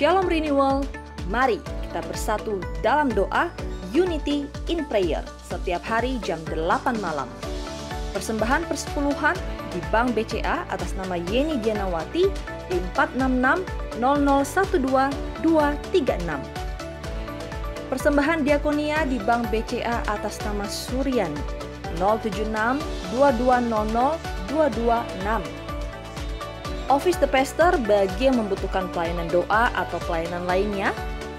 Shalom Renewal, mari kita bersatu dalam doa Unity in Prayer setiap hari jam 8 malam. Persembahan persepuluhan di Bank BCA atas nama Yeni Dianawati di 4660012-236. Persembahan diakonia di Bank BCA atas nama Suryani 076-2200-226. Office the Pastor bagi yang membutuhkan pelayanan doa atau pelayanan lainnya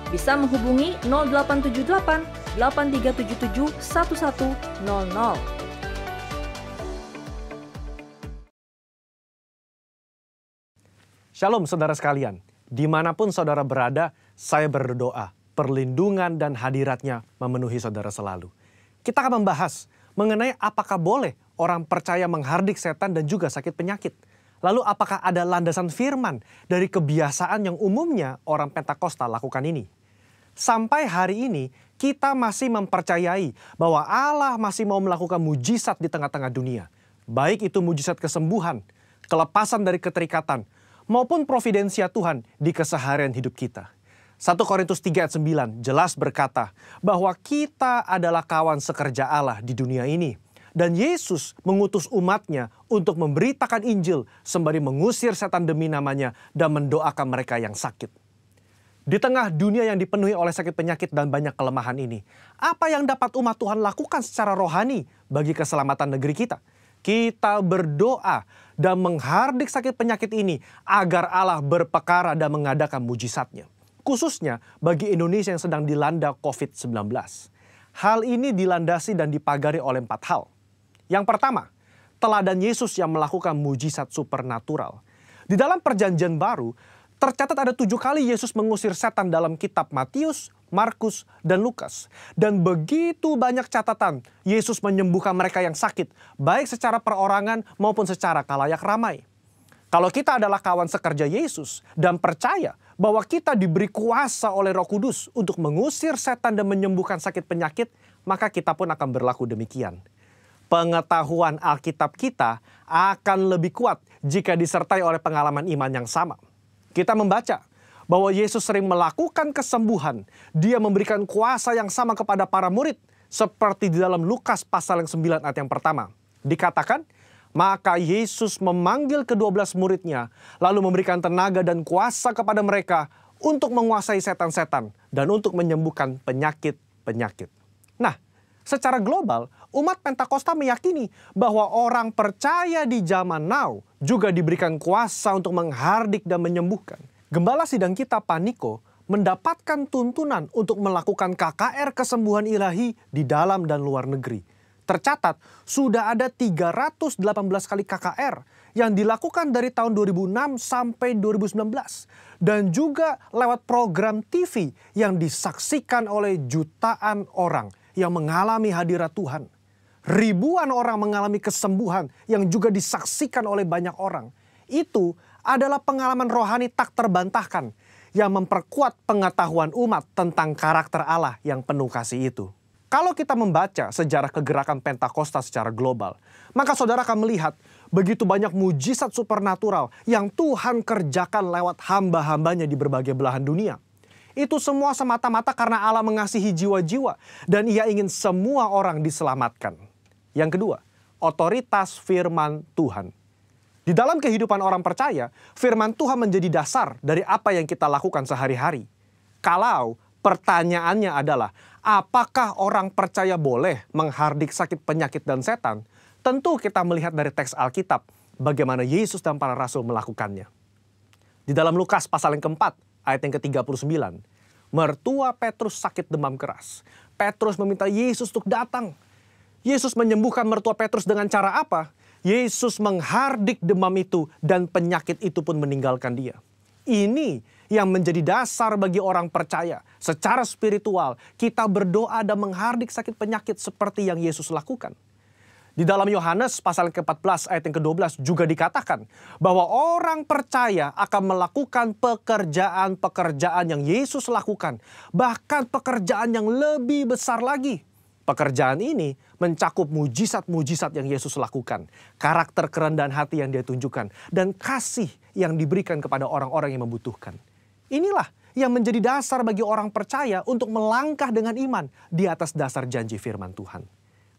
bisa menghubungi 0878 8377 1100. Shalom saudara sekalian, dimanapun saudara berada, saya berdoa, perlindungan dan hadiratnya memenuhi saudara selalu. Kita akan membahas mengenai apakah boleh orang percaya menghardik setan dan juga sakit penyakit. Lalu apakah ada landasan firman dari kebiasaan yang umumnya orang Pentakosta lakukan ini? Sampai hari ini kita masih mempercayai bahwa Allah masih mau melakukan mujizat di tengah-tengah dunia. Baik itu mujizat kesembuhan, kelepasan dari keterikatan, maupun providensia Tuhan di keseharian hidup kita. 1 Korintus 3 ayat 9 jelas berkata bahwa kita adalah kawan sekerja Allah di dunia ini. Dan Yesus mengutus umatnya untuk memberitakan Injil sembari mengusir setan demi namanya dan mendoakan mereka yang sakit. Di tengah dunia yang dipenuhi oleh sakit penyakit dan banyak kelemahan ini, apa yang dapat umat Tuhan lakukan secara rohani bagi keselamatan negeri kita? Kita berdoa dan menghardik sakit penyakit ini agar Allah berpekara dan mengadakan mujizatnya. Khususnya bagi Indonesia yang sedang dilanda COVID-19. Hal ini dilandasi dan dipagari oleh 4 hal. Yang pertama, teladan Yesus yang melakukan mujizat supernatural. Di dalam perjanjian baru, tercatat ada 7 kali Yesus mengusir setan dalam kitab Matius, Markus, dan Lukas. Dan begitu banyak catatan Yesus menyembuhkan mereka yang sakit, baik secara perorangan maupun secara kalayak ramai. Kalau kita adalah kawan sekerja Yesus dan percaya bahwa kita diberi kuasa oleh Roh Kudus untuk mengusir setan dan menyembuhkan sakit penyakit, maka kita pun akan berlaku demikian. Pengetahuan Alkitab kita akan lebih kuat jika disertai oleh pengalaman iman yang sama. Kita membaca bahwa Yesus sering melakukan kesembuhan. Dia memberikan kuasa yang sama kepada para murid. Seperti di dalam Lukas pasal yang 9 ayat yang pertama. Dikatakan, maka Yesus memanggil ke-12 muridnya, lalu memberikan tenaga dan kuasa kepada mereka untuk menguasai setan-setan dan untuk menyembuhkan penyakit-penyakit. Nah, secara global, umat Pentakosta meyakini bahwa orang percaya di zaman now juga diberikan kuasa untuk menghardik dan menyembuhkan. Gembala sidang kita Paniko mendapatkan tuntunan untuk melakukan KKR kesembuhan ilahi di dalam dan luar negeri. Tercatat sudah ada 318 kali KKR yang dilakukan dari tahun 2006 sampai 2019. Dan juga lewat program TV yang disaksikan oleh jutaan orang yang mengalami hadirat Tuhan. Ribuan orang mengalami kesembuhan yang juga disaksikan oleh banyak orang. Itu adalah pengalaman rohani tak terbantahkan yang memperkuat pengetahuan umat tentang karakter Allah yang penuh kasih itu. Kalau kita membaca sejarah kegerakan Pentakosta secara global, maka saudara akan melihat begitu banyak mujizat supernatural yang Tuhan kerjakan lewat hamba-hambanya di berbagai belahan dunia. Itu semua semata-mata karena Allah mengasihi jiwa-jiwa dan Ia ingin semua orang diselamatkan. Yang kedua, otoritas firman Tuhan. Di dalam kehidupan orang percaya, firman Tuhan menjadi dasar dari apa yang kita lakukan sehari-hari. Kalau pertanyaannya adalah, apakah orang percaya boleh menghardik sakit penyakit dan setan? Tentu kita melihat dari teks Alkitab bagaimana Yesus dan para rasul melakukannya. Di dalam Lukas pasal yang keempat, ayat yang ke-39, mertua Petrus sakit demam keras. Petrus meminta Yesus untuk datang. Yesus menyembuhkan mertua Petrus dengan cara apa? Yesus menghardik demam itu dan penyakit itu pun meninggalkan dia. Ini yang menjadi dasar bagi orang percaya. Secara spiritual, kita berdoa dan menghardik sakit penyakit seperti yang Yesus lakukan. Di dalam Yohanes pasal ke-14 ayat yang ke-12 juga dikatakan bahwa orang percaya akan melakukan pekerjaan-pekerjaan yang Yesus lakukan. Bahkan pekerjaan yang lebih besar lagi. Pekerjaan ini mencakup mujizat-mujizat yang Yesus lakukan. Karakter kerendahan hati yang Dia tunjukkan. Dan kasih yang diberikan kepada orang-orang yang membutuhkan. Inilah yang menjadi dasar bagi orang percaya untuk melangkah dengan iman di atas dasar janji firman Tuhan.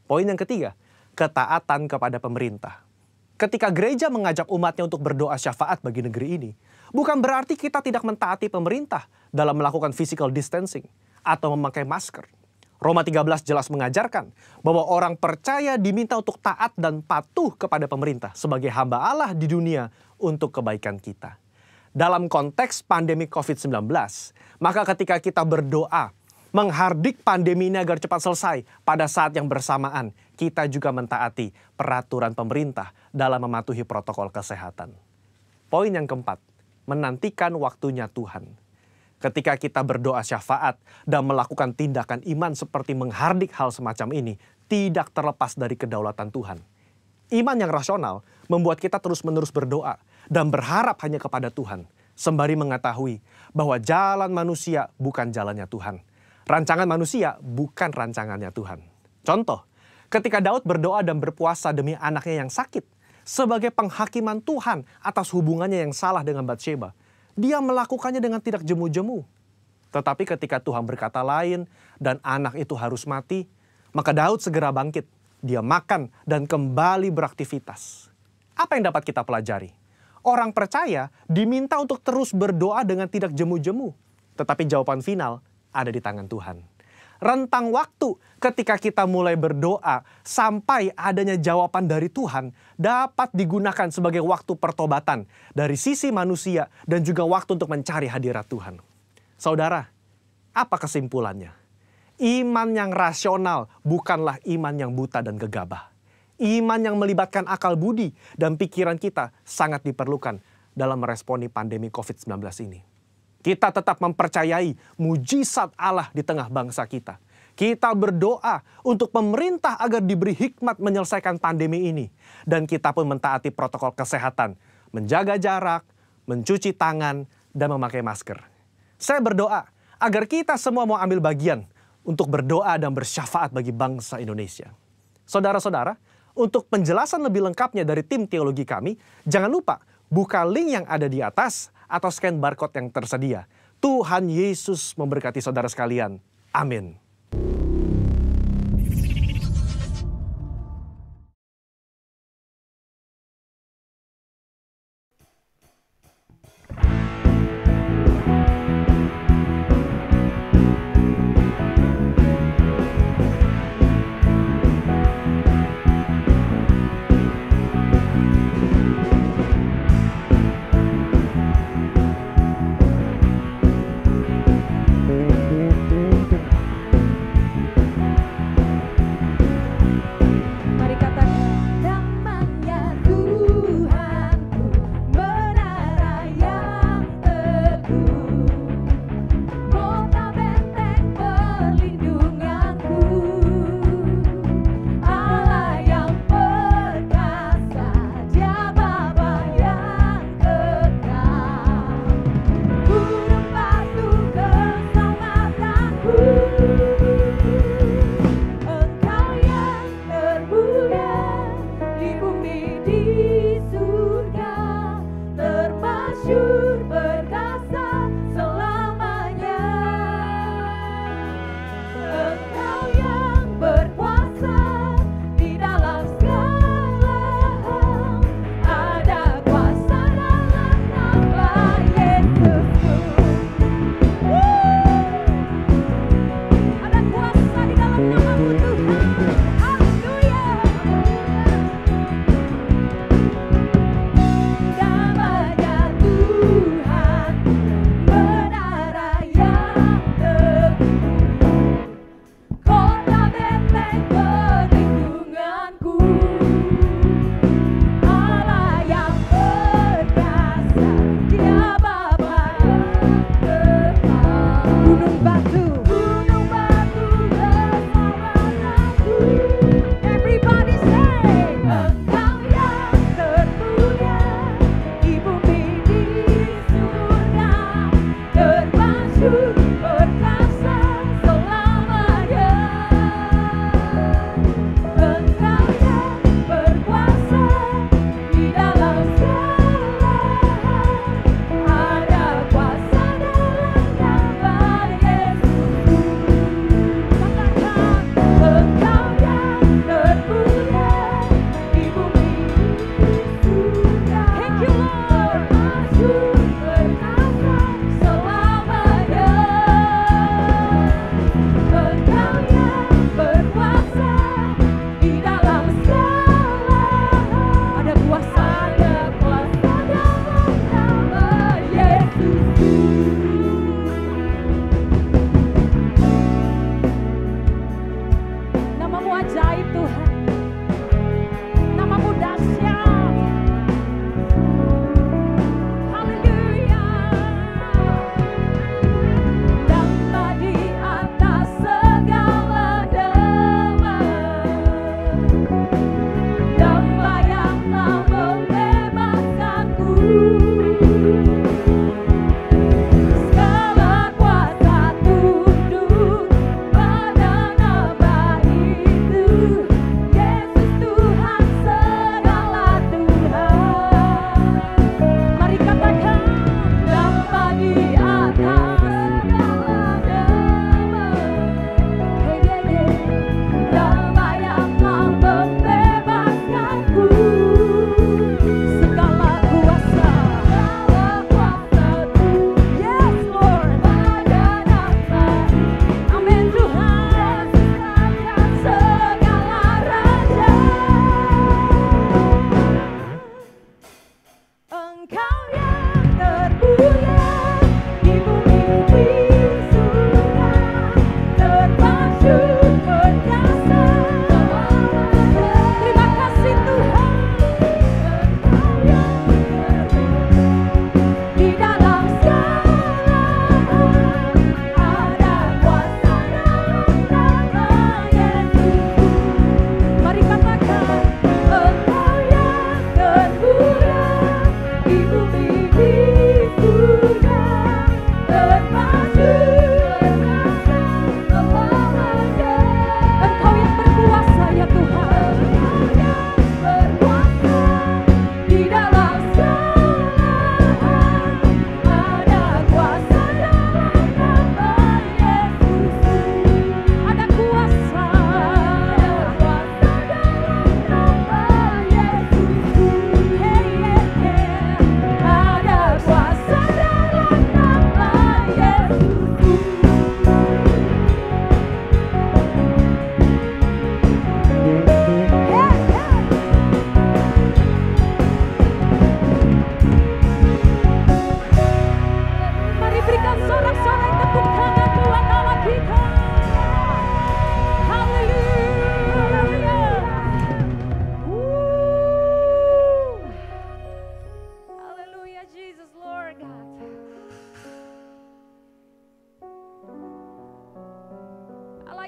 Poin yang ketiga, ketaatan kepada pemerintah. Ketika gereja mengajak umatnya untuk berdoa syafaat bagi negeri ini, bukan berarti kita tidak mentaati pemerintah dalam melakukan physical distancing atau memakai masker. Roma 13 jelas mengajarkan bahwa orang percaya diminta untuk taat dan patuh kepada pemerintah sebagai hamba Allah di dunia untuk kebaikan kita. Dalam konteks pandemi COVID-19, maka ketika kita berdoa, menghardik pandemi ini agar cepat selesai, pada saat yang bersamaan, kita juga mentaati peraturan pemerintah dalam mematuhi protokol kesehatan. Poin yang keempat, menantikan waktunya Tuhan. Ketika kita berdoa syafaat dan melakukan tindakan iman seperti menghardik hal semacam ini, tidak terlepas dari kedaulatan Tuhan. Iman yang rasional membuat kita terus-menerus berdoa dan berharap hanya kepada Tuhan, sembari mengetahui bahwa jalan manusia bukan jalannya Tuhan. Rancangan manusia bukan rancangannya Tuhan. Contoh, ketika Daud berdoa dan berpuasa demi anaknya yang sakit, sebagai penghakiman Tuhan atas hubungannya yang salah dengan Batsheba, dia melakukannya dengan tidak jemu-jemu. Tetapi ketika Tuhan berkata lain dan anak itu harus mati, maka Daud segera bangkit. Dia makan dan kembali beraktivitas. Apa yang dapat kita pelajari? Orang percaya diminta untuk terus berdoa dengan tidak jemu-jemu. Tetapi jawaban final ada di tangan Tuhan. Rentang waktu ketika kita mulai berdoa sampai adanya jawaban dari Tuhan dapat digunakan sebagai waktu pertobatan dari sisi manusia dan juga waktu untuk mencari hadirat Tuhan. Saudara, apa kesimpulannya? Iman yang rasional bukanlah iman yang buta dan gegabah. Iman yang melibatkan akal budi dan pikiran kita sangat diperlukan dalam meresponi pandemi COVID-19 ini. Kita tetap mempercayai mujizat Allah di tengah bangsa kita. Kita berdoa untuk pemerintah agar diberi hikmat menyelesaikan pandemi ini. Dan kita pun mentaati protokol kesehatan, menjaga jarak, mencuci tangan, dan memakai masker. Saya berdoa agar kita semua mau ambil bagian untuk berdoa dan bersyafaat bagi bangsa Indonesia. Saudara-saudara, untuk penjelasan lebih lengkapnya dari tim teologi kami, jangan lupa buka link yang ada di atas atau scan barcode yang tersedia. Tuhan Yesus memberkati saudara sekalian. Amin.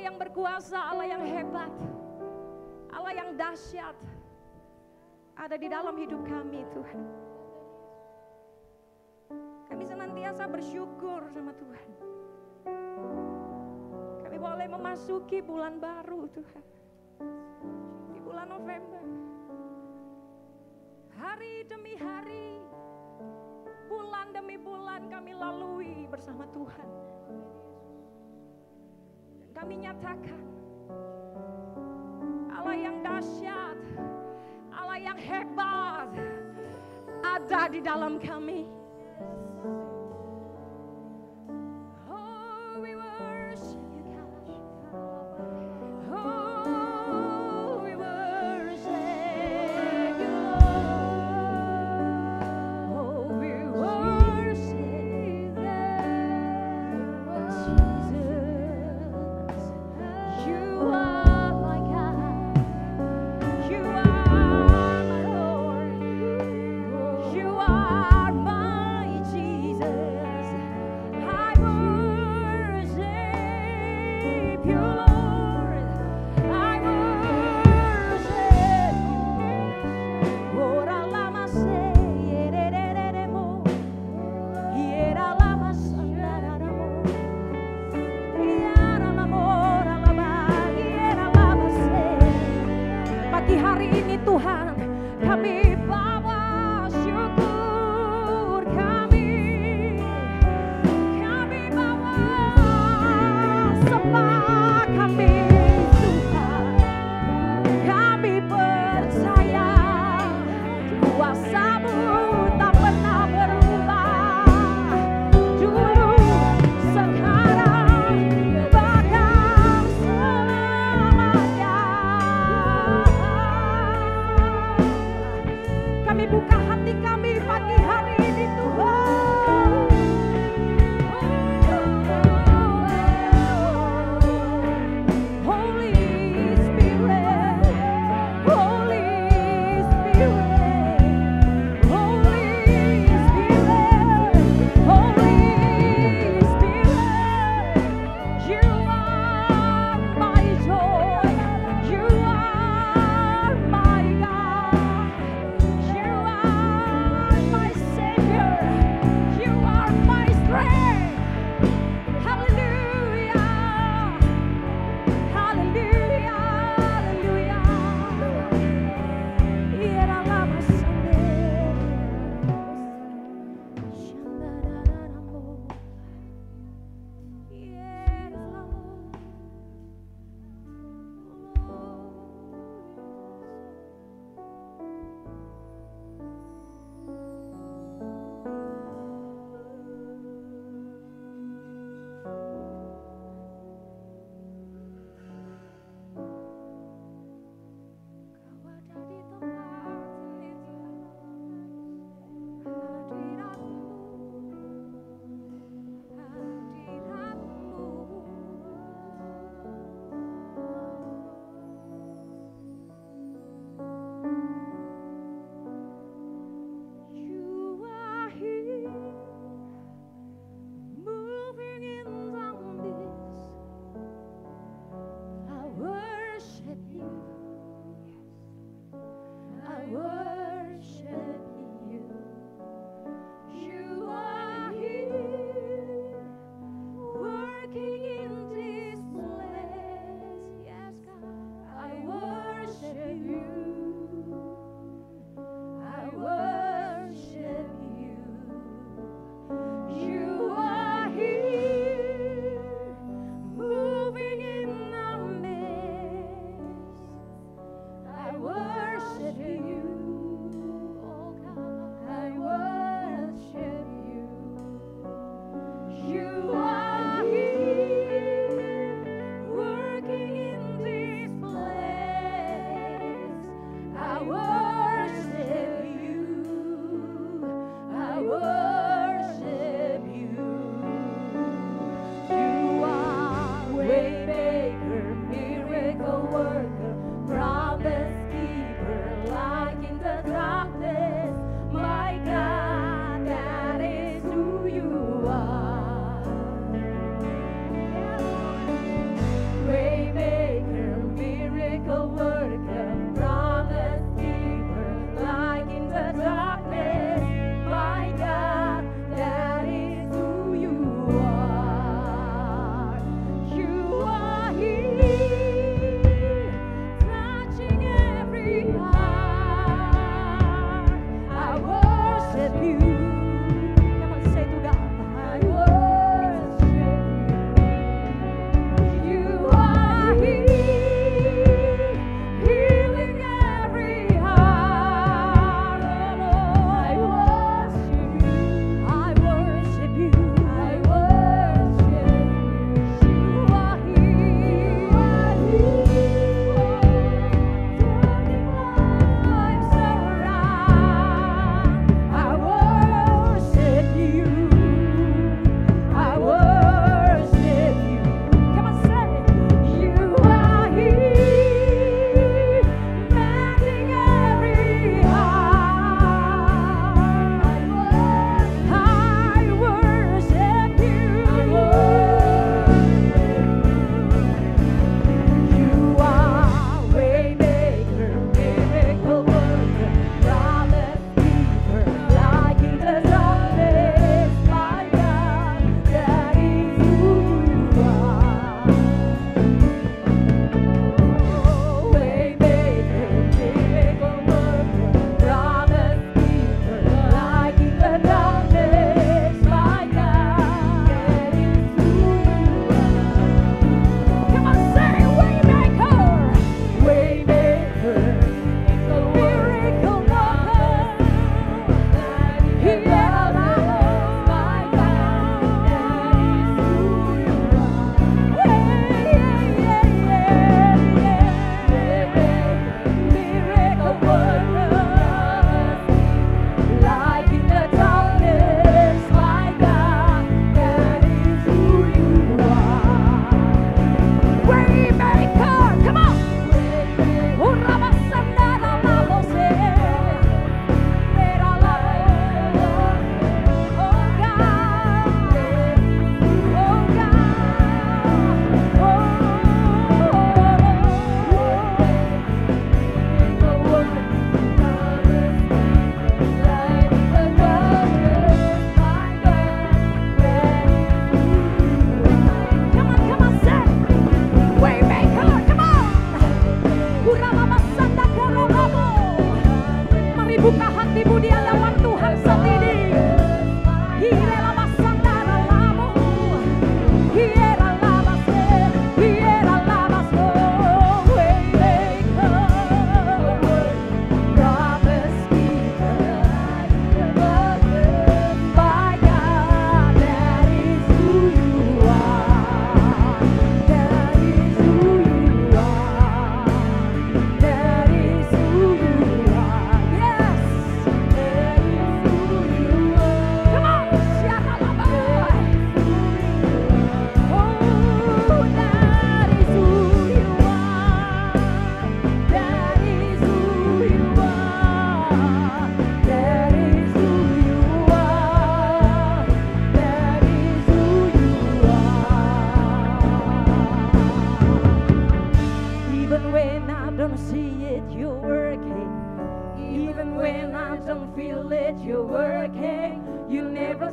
yang berkuasa, Allah yang hebat, Allah yang dahsyat ada di dalam hidup kami Tuhan. Kami senantiasa bersyukur sama Tuhan. Kami boleh memasuki bulan baru Tuhan. Di bulan November. Hari demi hari, bulan demi bulan kami lalui bersama Tuhan. Dan kami nyatakan Allah yang dahsyat, Allah yang hebat ada di dalam kami. Oh, we worship you, God. Oh, we worship you, Lord. Oh, we worship Jesus. You are my God. You are my Lord. You are my Jesus.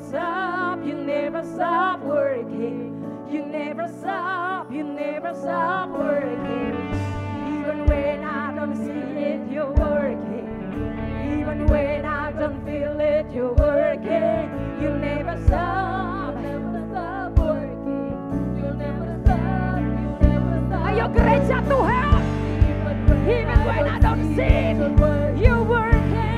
stop, you never stop working. You never stop, you never stop working. Even when I don't see it, you're working. Even when I don't feel it, you're working. You never stop, never stop working. You'll never stop, you never stop. Ayo gereja Tuhan, even when I don't see it, you're working.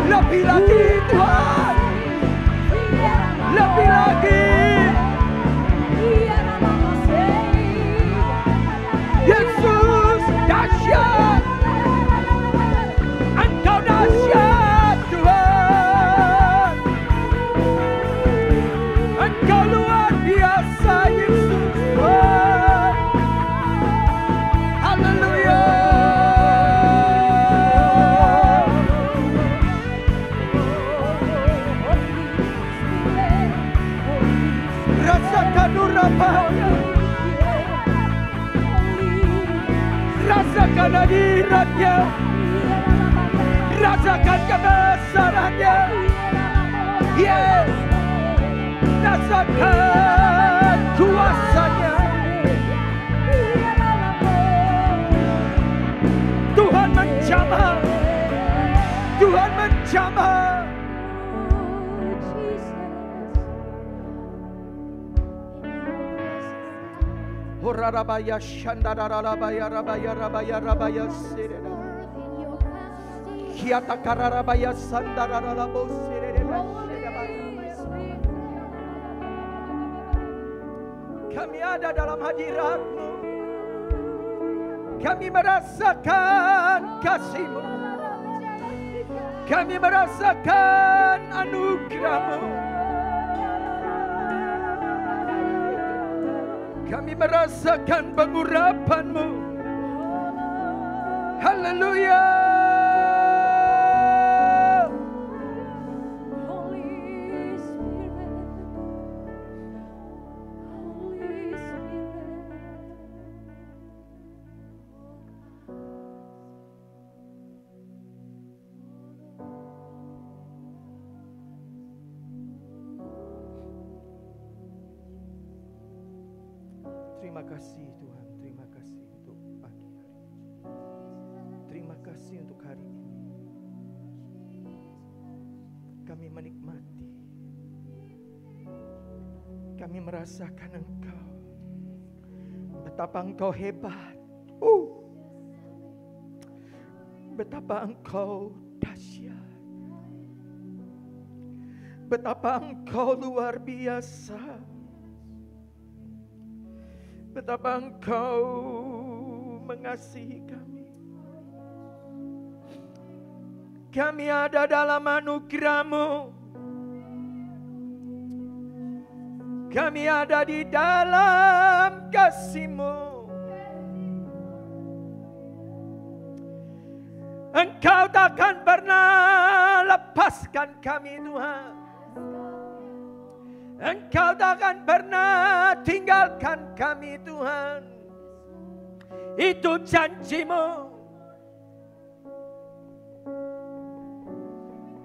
Lebih lagi Tuhan, lebih lagi. Yesus dahsyat, Engkau dahsyat Tuhan, Engkau luar biasa Yesus Tuhan. Haleluya. Rasakan urapannya, rasakan hadiratnya, rasakan kebesarannya. Yes, rasakan kuasanya. Tuhan menjamah, Tuhan menjamah. Rabaya Shandarabaya Rabaya Rabaya Rabaya Sirena Kiata Kararabaya Sandarabo Sirena. Kami ada dalam hadirat-Mu, kami merasakan kasih-Mu, kami merasakan anugerah-Mu. Kami merasakan pengurapan-Mu. Haleluya. Terima kasih Tuhan, terima kasih untuk pagi hari ini. Terima kasih untuk hari ini. Kami menikmati, kami merasakan Engkau, betapa Engkau hebat, betapa Engkau dahsyat, betapa Engkau luar biasa. Betapa Engkau mengasihi kami. Kami ada dalam anugerah-Mu. Kami ada di dalam kasih-Mu. Engkau takkan pernah lepaskan kami, Tuhan. Engkau takkan pernah tinggalkan kami, Tuhan. Itu janji-Mu.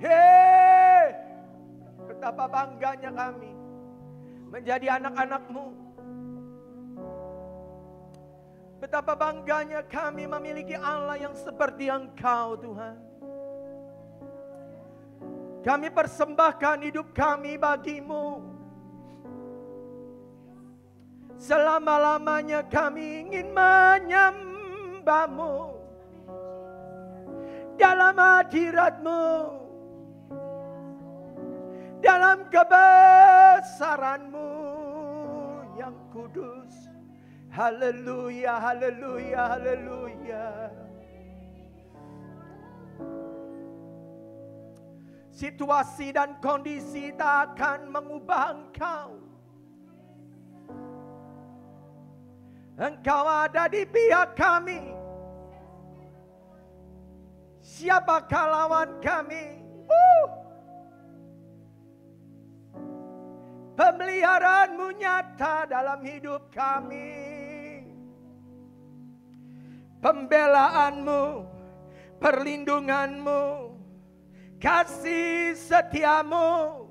Hei, betapa bangganya kami menjadi anak-anak-Mu. Betapa bangganya kami memiliki Allah yang seperti Engkau, Tuhan. Kami persembahkan hidup kami bagi-Mu. Selama-lamanya kami ingin menyembah-Mu. Dalam hadirat-Mu. Dalam kebesaran-Mu yang kudus. Haleluya, haleluya, haleluya. Situasi dan kondisi tak akan mengubah Engkau. Engkau ada di pihak kami. Siapakah lawan kami? Pemeliharaan-Mu nyata dalam hidup kami. Pembelaan-Mu, perlindungan-Mu, kasih setia-Mu,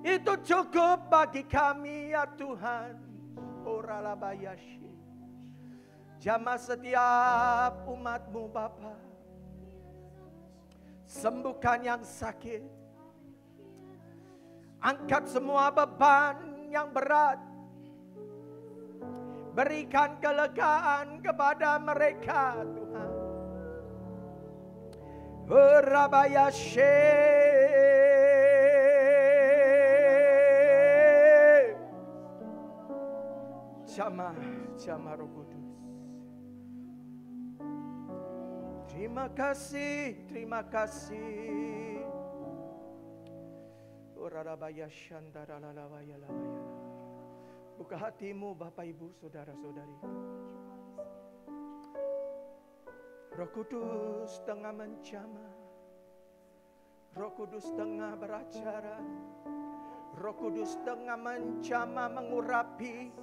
itu cukup bagi kami ya Tuhan. Oralabayashi. Jamah setiap umat-Mu Bapa. Sembuhkan yang sakit. Angkat semua beban yang berat. Berikan kelegaan kepada mereka, Tuhan. Rabayashe. Jamah Roh Kudus. Terima kasih, terima kasih. Buka hatimu Bapak Ibu Saudara-saudari. Roh Kudus tengah menjamah. Roh Kudus tengah beracara. Roh Kudus tengah menjamah mengurapi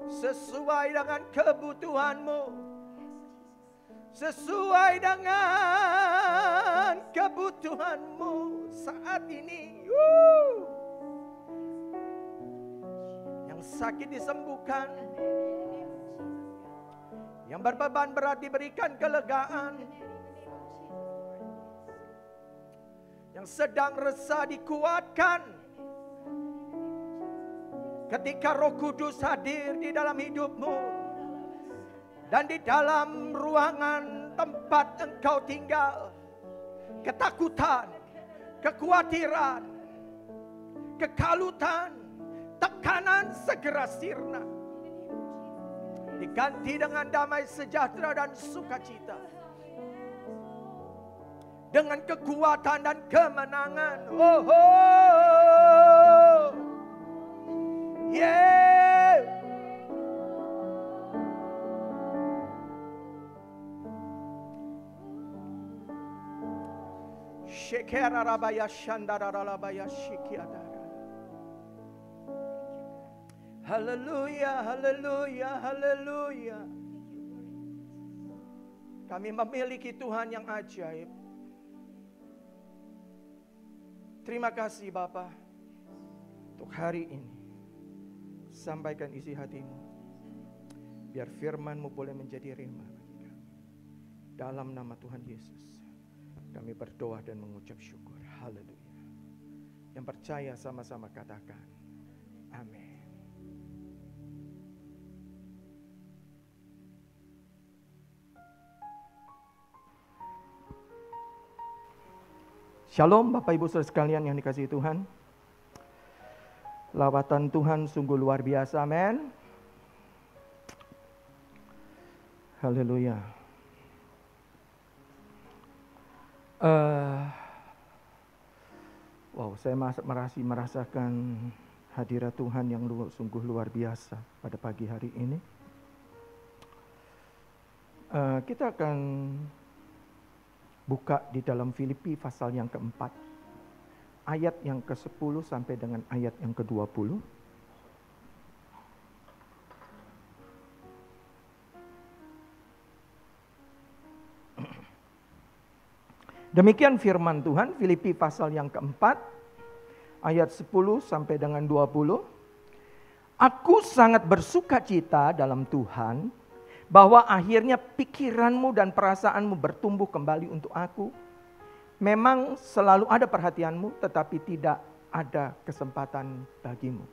sesuai dengan kebutuhanmu. Sesuai dengan kebutuhanmu saat ini. Yang sakit disembuhkan. Yang berbeban berat diberikan kelegaan. Yang sedang resah dikuatkan. Ketika Roh Kudus hadir di dalam hidupmu. Dan di dalam ruangan tempat engkau tinggal. Ketakutan, kekhawatiran, kekalutan, tekanan segera sirna. Diganti dengan damai sejahtera dan sukacita. Dengan kekuatan dan kemenangan. Oh, oh. Yeah. Shekera rabaya shandara rabaya shikiadara. Haleluya, haleluya, haleluya. Kami memiliki Tuhan yang ajaib. Terima kasih Bapa untuk hari ini. Sampaikan isi hatimu. Biar firman-Mu boleh menjadi rema bagi kami. Dalam nama Tuhan Yesus. Kami berdoa dan mengucap syukur. Haleluya. Yang percaya sama-sama katakan. Amin. Shalom Bapak Ibu Saudara sekalian yang dikasihi Tuhan. Lawatan Tuhan sungguh luar biasa, amin. Haleluya. Saya merasakan hadirat Tuhan yang sungguh luar biasa pada pagi hari ini. Kita akan buka di dalam Filipi pasal yang keempat, ayat yang ke-10 sampai dengan ayat yang ke-20. Demikian firman Tuhan, Filipi pasal yang keempat, ayat 10 sampai dengan 20. Aku sangat bersuka cita dalam Tuhan, bahwa akhirnya pikiranmu dan perasaanmu bertumbuh kembali untuk aku. Memang selalu ada perhatianmu, tetapi tidak ada kesempatan bagimu.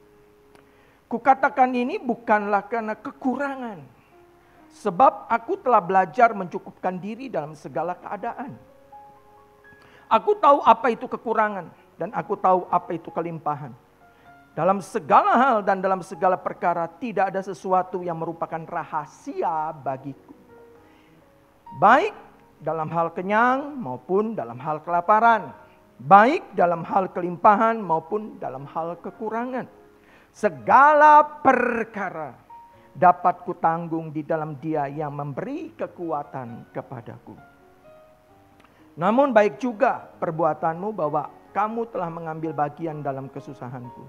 Kukatakan ini bukanlah karena kekurangan, sebab aku telah belajar mencukupkan diri dalam segala keadaan. Aku tahu apa itu kekurangan dan aku tahu apa itu kelimpahan. Dalam segala hal dan dalam segala perkara tidak ada sesuatu yang merupakan rahasia bagiku. Baik dalam hal kenyang maupun dalam hal kelaparan. Baik dalam hal kelimpahan maupun dalam hal kekurangan. Segala perkara dapat kutanggung di dalam Dia yang memberi kekuatan kepadaku. Namun baik juga perbuatanmu bahwa kamu telah mengambil bagian dalam kesusahanku.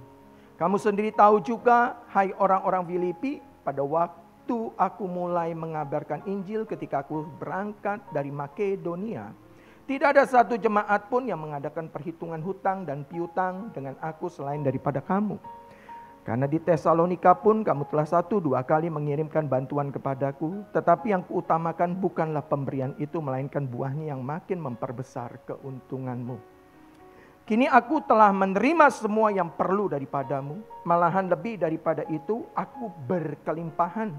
Kamu sendiri tahu juga, hai orang-orang Filipi, pada waktu aku mulai mengabarkan Injil ketika aku berangkat dari Makedonia, tidak ada satu jemaat pun yang mengadakan perhitungan hutang dan piutang dengan aku selain daripada kamu. Karena di Tesalonika pun kamu telah 1-2 kali mengirimkan bantuan kepadaku. Tetapi yang kuutamakan bukanlah pemberian itu, melainkan buahnya yang makin memperbesar keuntunganmu. Kini aku telah menerima semua yang perlu daripadamu. Malahan lebih daripada itu, aku berkelimpahan.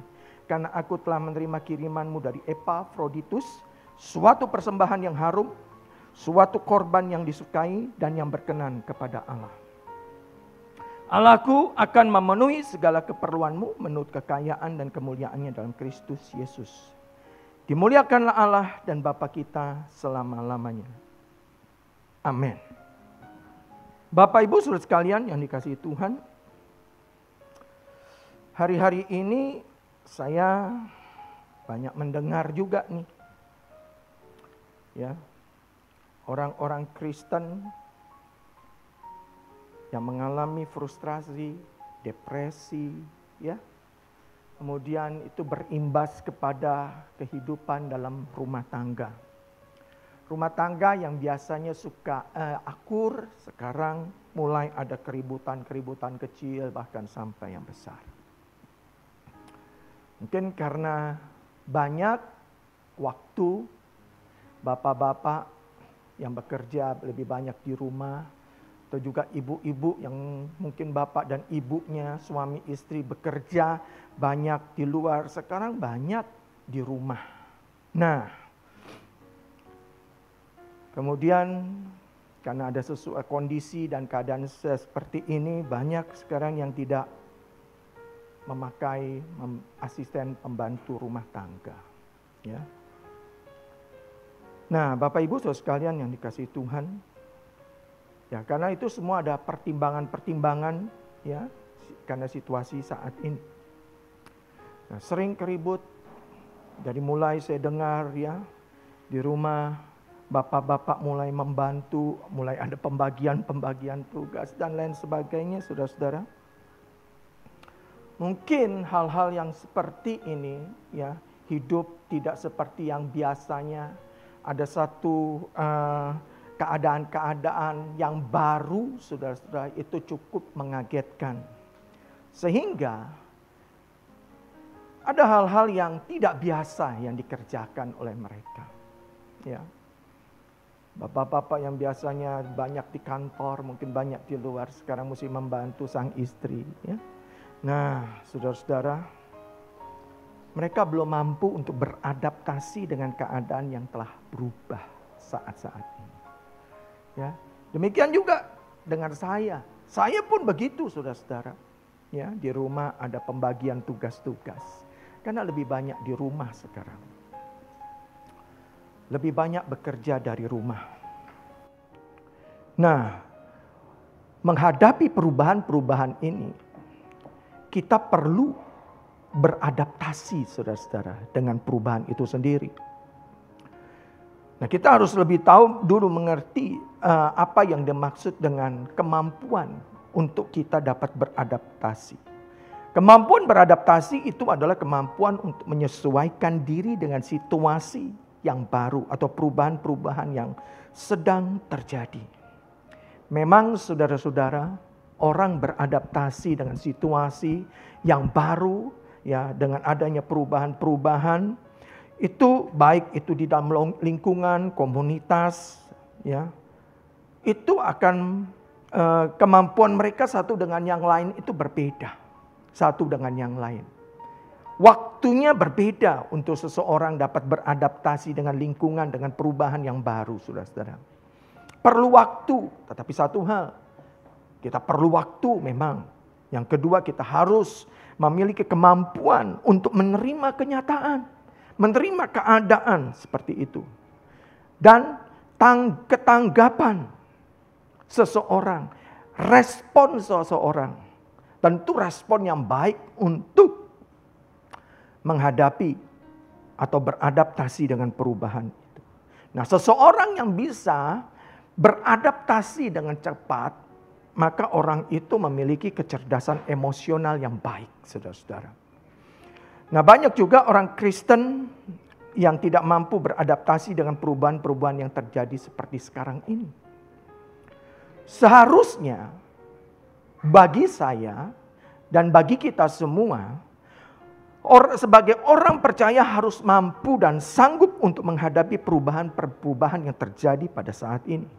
Karena aku telah menerima kirimanmu dari Epafroditus, suatu persembahan yang harum, suatu korban yang disukai dan yang berkenan kepada Allah. Allahku akan memenuhi segala keperluanmu menurut kekayaan dan kemuliaannya dalam Kristus Yesus. Dimuliakanlah Allah dan Bapa kita selama-lamanya. Amin. Bapak Ibu saudara sekalian yang dikasihi Tuhan, hari-hari ini saya banyak mendengar juga nih, ya, orang-orang Kristen yang mengalami frustrasi, depresi, ya. Kemudian itu berimbas kepada kehidupan dalam rumah tangga. Rumah tangga yang biasanya suka akur, sekarang mulai ada keributan-keributan kecil bahkan sampai yang besar. Mungkin karena banyak waktu bapak-bapak yang bekerja lebih banyak di rumah, atau juga ibu-ibu yang mungkin bapak dan ibunya, suami istri bekerja banyak di luar, sekarang banyak di rumah. Nah, kemudian karena ada sesuatu kondisi dan keadaan seperti ini, banyak sekarang yang tidak memakai asisten pembantu rumah tangga. Ya. Nah, Bapak Ibu saudara sekalian yang dikasihi Tuhan, ya, karena itu semua ada pertimbangan-pertimbangan, ya, karena situasi saat ini. Nah, sering keribut, dari mulai saya dengar, ya, di rumah bapak-bapak mulai membantu, mulai ada pembagian tugas dan lain sebagainya, saudara-saudara. Mungkin hal-hal yang seperti ini, ya, hidup tidak seperti yang biasanya. Ada satu keadaan-keadaan yang baru, saudara-saudara, itu cukup mengagetkan. Sehingga ada hal-hal yang tidak biasa yang dikerjakan oleh mereka. Ya. Bapak-bapak yang biasanya banyak di kantor, mungkin banyak di luar, sekarang mesti membantu sang istri. Ya. Nah, saudara-saudara, mereka belum mampu untuk beradaptasi dengan keadaan yang telah berubah saat-saat ini. Ya, demikian juga dengan saya. Saya pun begitu, saudara-saudara. Ya, di rumah ada pembagian tugas-tugas. Karena lebih banyak di rumah sekarang. Lebih banyak bekerja dari rumah. Nah, menghadapi perubahan-perubahan ini, kita perlu beradaptasi, saudara-saudara, dengan perubahan itu sendiri. Nah, kita harus lebih tahu dulu mengerti apa yang dimaksud dengan kemampuan untuk kita dapat beradaptasi. Kemampuan beradaptasi itu adalah kemampuan untuk menyesuaikan diri dengan situasi yang baru atau perubahan-perubahan yang sedang terjadi. Memang saudara-saudara, orang beradaptasi dengan situasi yang baru, ya, dengan adanya perubahan-perubahan, itu baik itu di dalam lingkungan, komunitas, ya, itu akan kemampuan mereka satu dengan yang lain itu berbeda. Satu dengan yang lain. Waktunya berbeda untuk seseorang dapat beradaptasi dengan lingkungan, dengan perubahan yang baru, saudara-saudara. Perlu waktu, tetapi satu hal, kita perlu waktu memang. Yang kedua, kita harus memiliki kemampuan untuk menerima kenyataan, menerima keadaan seperti itu. Dan ketanggapan seseorang, respon seseorang, tentu respon yang baik untuk menghadapi atau beradaptasi dengan perubahan itu. Nah, seseorang yang bisa beradaptasi dengan cepat, maka orang itu memiliki kecerdasan emosional yang baik, saudara-saudara. Nah, banyak juga orang Kristen yang tidak mampu beradaptasi dengan perubahan-perubahan yang terjadi seperti sekarang ini. Seharusnya bagi saya dan bagi kita semua, sebagai orang percaya harus mampu dan sanggup untuk menghadapi perubahan-perubahan yang terjadi pada saat ini.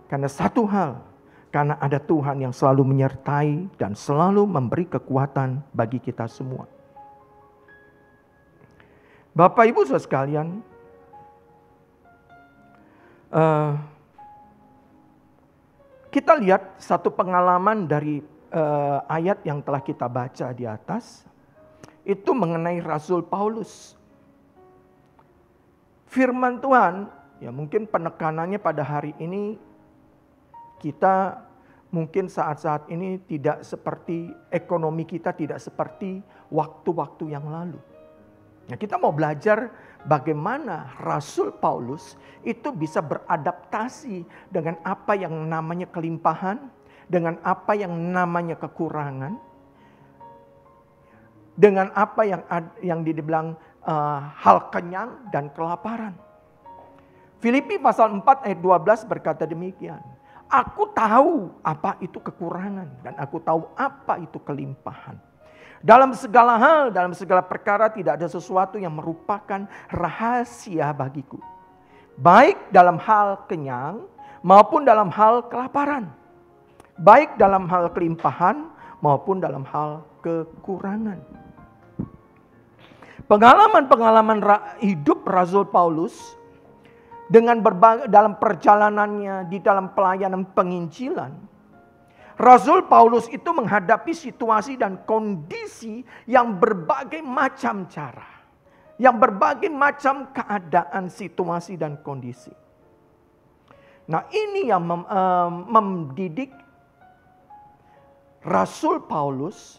Karena satu hal, karena ada Tuhan yang selalu menyertai dan selalu memberi kekuatan bagi kita semua. Bapak Ibu saudara sekalian, kita lihat satu pengalaman dari ayat yang telah kita baca di atas. Itu mengenai Rasul Paulus. Firman Tuhan, ya mungkin penekanannya pada hari ini, kita mungkin saat-saat ini tidak seperti, ekonomi kita tidak seperti waktu-waktu yang lalu. Nah, kita mau belajar bagaimana Rasul Paulus itu bisa beradaptasi dengan apa yang namanya kelimpahan, dengan apa yang namanya kekurangan, dengan apa yang dibilang hal kenyang dan kelaparan. Filipi pasal 4 ayat 12 berkata demikian. Aku tahu apa itu kekurangan dan aku tahu apa itu kelimpahan. Dalam segala hal, dalam segala perkara tidak ada sesuatu yang merupakan rahasia bagiku. Baik dalam hal kenyang maupun dalam hal kelaparan. Baik dalam hal kelimpahan maupun dalam hal kekurangan. Pengalaman-pengalaman hidup Rasul Paulus dengan dalam perjalanannya di dalam pelayanan penginjilan, Rasul Paulus itu menghadapi situasi dan kondisi yang berbagai macam cara, yang berbagai macam keadaan, situasi dan kondisi. Nah, ini yang mendidik Rasul Paulus,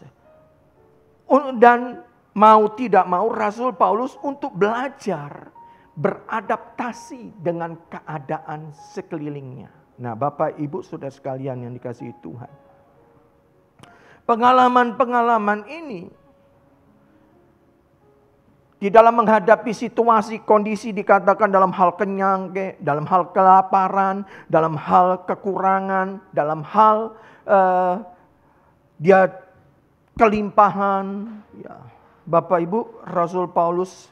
dan mau tidak mau Rasul Paulus untuk belajar beradaptasi dengan keadaan sekelilingnya. Nah, Bapak Ibu saudara sekalian yang dikasihi Tuhan, pengalaman-pengalaman ini di dalam menghadapi situasi kondisi, dikatakan dalam hal kenyang, dalam hal kelaparan, dalam hal kekurangan, dalam hal dia kelimpahan, ya, Bapak Ibu, Rasul Paulus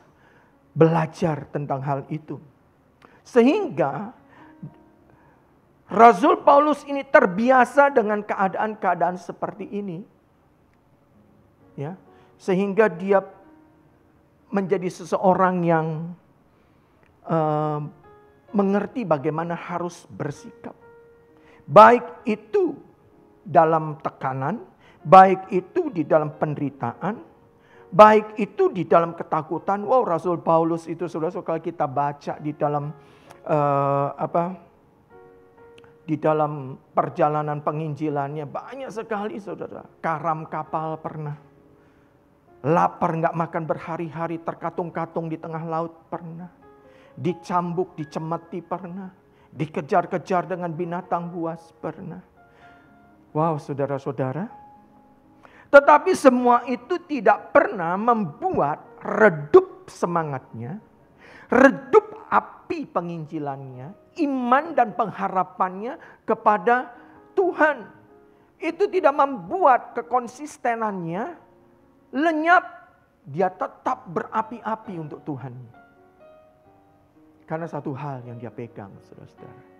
belajar tentang hal itu. Sehingga Rasul Paulus ini terbiasa dengan keadaan-keadaan seperti ini. Ya, sehingga dia menjadi seseorang yang mengerti bagaimana harus bersikap. Baik itu dalam tekanan, baik itu di dalam penderitaan, Baik itu di dalam ketakutan. Wow, Rasul Paulus itu saudara, kalau kita baca di dalam di dalam perjalanan penginjilannya banyak sekali saudara. Karam kapal pernah. Lapar nggak makan berhari-hari, terkatung-katung di tengah laut pernah. Dicambuk, dicemeti pernah. Dikejar-kejar dengan binatang buas pernah. Wow, saudara-saudara. Tetapi semua itu tidak pernah membuat redup semangatnya, redup api penginjilannya, iman dan pengharapannya kepada Tuhan. Itu tidak membuat kekonsistenannya lenyap. Dia tetap berapi-api untuk Tuhan. Karena satu hal yang dia pegang, saudara-saudara.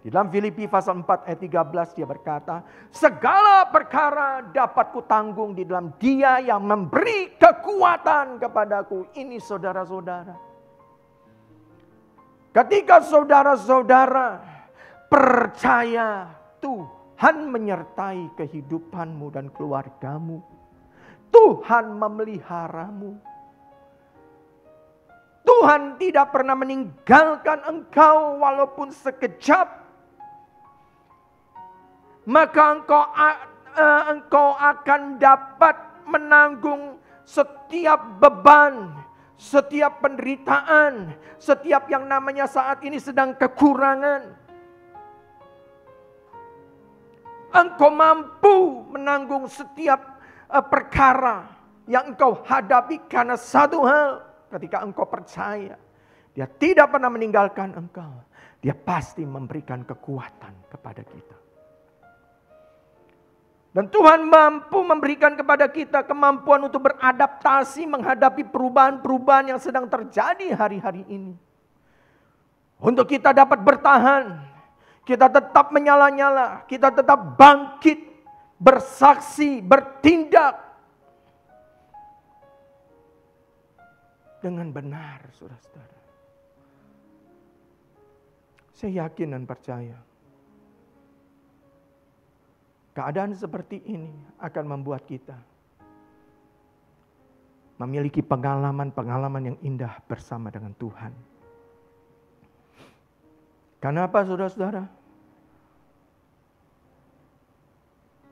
Di dalam Filipi pasal 4 ayat 13 dia berkata, segala perkara dapat kutanggung di dalam Dia yang memberi kekuatan kepadaku. Ini saudara-saudara. Ketika saudara-saudara percaya Tuhan menyertai kehidupanmu dan keluargamu. Tuhan memeliharamu. Tuhan tidak pernah meninggalkan engkau walaupun sekejap. Maka engkau akan dapat menanggung setiap beban, setiap penderitaan, setiap yang namanya saat ini sedang kekurangan. Engkau mampu menanggung setiap perkara yang engkau hadapi karena satu hal, ketika engkau percaya, Dia tidak pernah meninggalkan engkau. Dia pasti memberikan kekuatan kepada kita. Dan Tuhan mampu memberikan kepada kita kemampuan untuk beradaptasi menghadapi perubahan-perubahan yang sedang terjadi hari-hari ini. Untuk kita dapat bertahan, kita tetap menyala-nyala, kita tetap bangkit, bersaksi, bertindak dengan benar, saudara-saudara. Saya yakin dan percaya. Keadaan seperti ini akan membuat kita memiliki pengalaman-pengalaman yang indah bersama dengan Tuhan. Karena apa, saudara-saudara?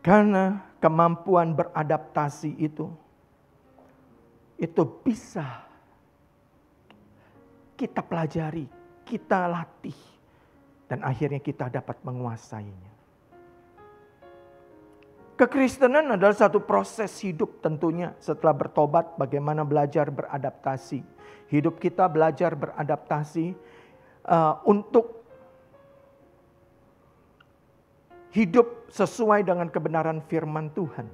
Karena kemampuan beradaptasi itu bisa kita pelajari, kita latih, dan akhirnya kita dapat menguasainya. Kekristenan adalah satu proses hidup tentunya. Setelah bertobat, bagaimana belajar beradaptasi. Hidup kita belajar beradaptasi untuk hidup sesuai dengan kebenaran firman Tuhan.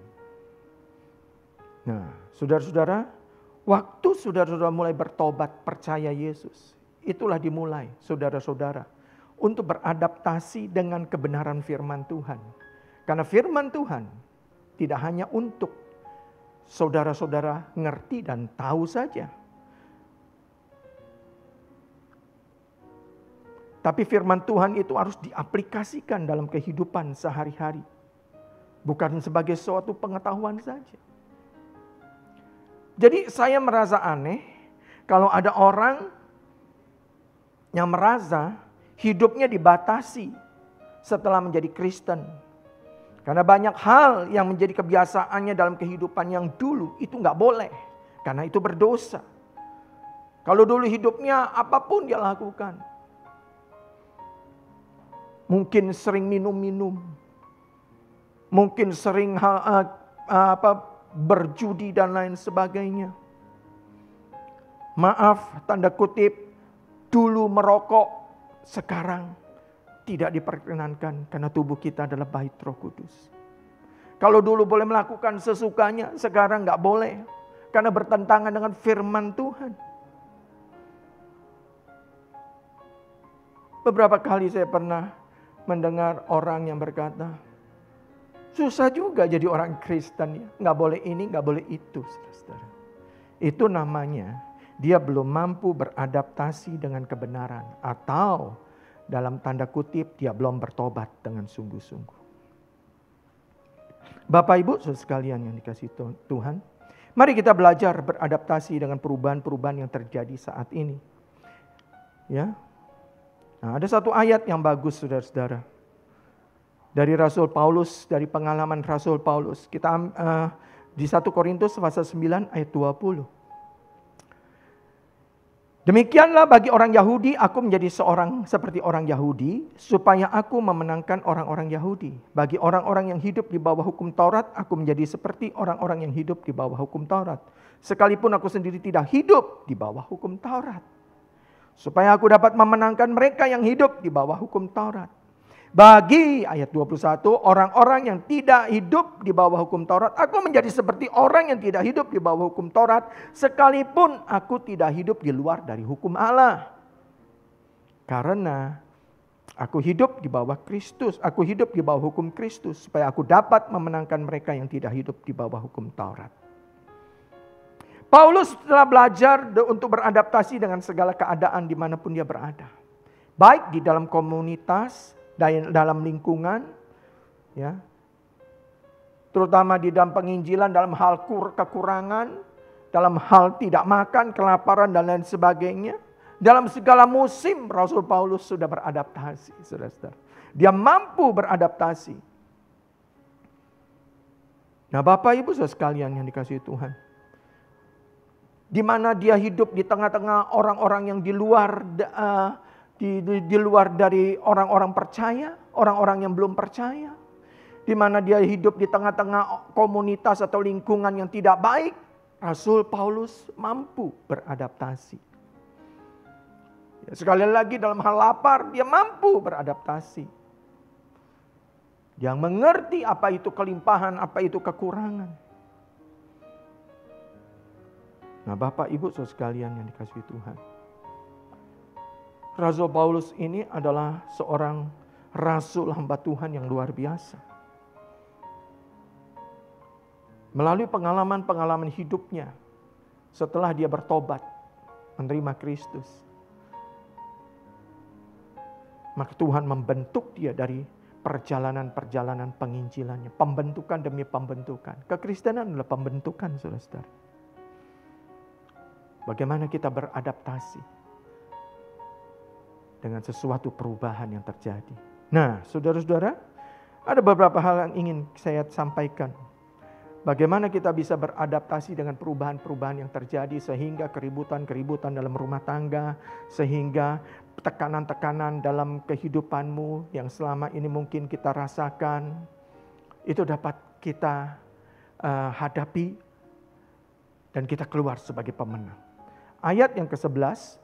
Nah, saudara-saudara, waktu saudara-saudara mulai bertobat, percaya Yesus, itulah dimulai, saudara-saudara, untuk beradaptasi dengan kebenaran firman Tuhan. Karena firman Tuhan tidak hanya untuk saudara-saudara ngerti dan tahu saja. Tapi firman Tuhan itu harus diaplikasikan dalam kehidupan sehari-hari. Bukan sebagai suatu pengetahuan saja. Jadi saya merasa aneh kalau ada orang yang merasa hidupnya dibatasi setelah menjadi Kristen. Karena banyak hal yang menjadi kebiasaannya dalam kehidupan yang dulu itu nggak boleh. Karena itu berdosa. Kalau dulu hidupnya apapun dia lakukan. Mungkin sering minum-minum. Mungkin sering berjudi dan lain sebagainya. Maaf, tanda kutip, dulu merokok, sekarang tidak diperkenankan karena tubuh kita adalah bait Roh Kudus. Kalau dulu boleh melakukan sesukanya, sekarang nggak boleh karena bertentangan dengan firman Tuhan. Beberapa kali saya pernah mendengar orang yang berkata, susah juga jadi orang Kristen ya, nggak boleh ini, nggak boleh itu, saudara-saudara. Itu namanya dia belum mampu beradaptasi dengan kebenaran atau dalam tanda kutip dia belum bertobat dengan sungguh-sungguh. Bapak Ibu saudara sekalian yang dikasihi Tuhan, Mari kita belajar beradaptasi dengan perubahan-perubahan yang terjadi saat ini. Ya. Nah, ada satu ayat yang bagus saudara-saudara. Dari Rasul Paulus, dari pengalaman Rasul Paulus. Kita di 1 Korintus pasal 9 ayat 20. Demikianlah bagi orang Yahudi, aku menjadi seperti orang Yahudi, supaya aku memenangkan orang-orang Yahudi. Bagi orang-orang yang hidup di bawah hukum Taurat, aku menjadi seperti orang-orang yang hidup di bawah hukum Taurat. Sekalipun aku sendiri tidak hidup di bawah hukum Taurat. Supaya aku dapat memenangkan mereka yang hidup di bawah hukum Taurat. Bagi ayat 21, orang-orang yang tidak hidup di bawah hukum Taurat, aku menjadi seperti orang yang tidak hidup di bawah hukum Taurat, sekalipun aku tidak hidup di luar dari hukum Allah. Karena aku hidup di bawah Kristus, aku hidup di bawah hukum Kristus, supaya aku dapat memenangkan mereka yang tidak hidup di bawah hukum Taurat. Paulus telah belajar untuk beradaptasi dengan segala keadaan dimanapun dia berada. Baik di dalam komunitas, dalam lingkungan, ya, terutama di dalam penginjilan, dalam hal kekurangan, dalam hal tidak makan, kelaparan dan lain sebagainya. Dalam segala musim Rasul Paulus sudah beradaptasi, saudara-saudara. Dia mampu beradaptasi. Nah, Bapak Ibu saudara sekalian yang dikasihi Tuhan, di mana dia hidup di tengah-tengah orang-orang yang di luar dari orang-orang percaya, orang-orang yang belum percaya. Di mana dia hidup di tengah-tengah komunitas atau lingkungan yang tidak baik, Rasul Paulus mampu beradaptasi. Ya, sekali lagi dalam hal lapar, dia mampu beradaptasi. Dia mengerti apa itu kelimpahan, apa itu kekurangan. Nah, Bapak Ibu saudara sekalian yang dikasihi Tuhan, Rasul Paulus ini adalah seorang rasul hamba Tuhan yang luar biasa. Melalui pengalaman-pengalaman hidupnya, setelah dia bertobat, menerima Kristus, maka Tuhan membentuk dia dari perjalanan-perjalanan penginjilannya. Pembentukan demi pembentukan. Kekristenan adalah pembentukan, saudara-saudara. Bagaimana kita beradaptasi dengan sesuatu perubahan yang terjadi. Nah, saudara-saudara, ada beberapa hal yang ingin saya sampaikan. Bagaimana kita bisa beradaptasi dengan perubahan-perubahan yang terjadi sehingga keributan-keributan dalam rumah tangga, sehingga tekanan-tekanan dalam kehidupanmu yang selama ini mungkin kita rasakan, itu dapat kita hadapi dan kita keluar sebagai pemenang. Ayat yang ke-11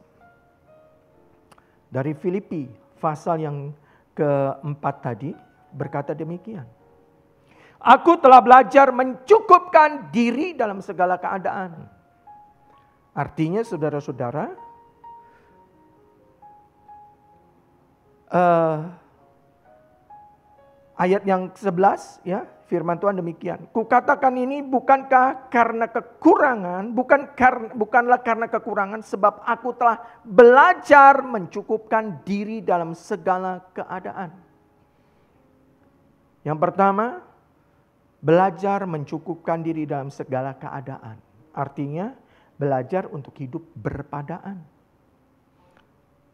dari Filipi pasal yang ke-4 tadi berkata demikian. Aku telah belajar mencukupkan diri dalam segala keadaan. Artinya saudara-saudara, ayat yang 11 ya, firman Tuhan demikian. Kukatakan ini bukankah karena kekurangan, bukanlah karena kekurangan, sebab aku telah belajar mencukupkan diri dalam segala keadaan. Yang pertama, belajar mencukupkan diri dalam segala keadaan. Artinya belajar untuk hidup berpadaan.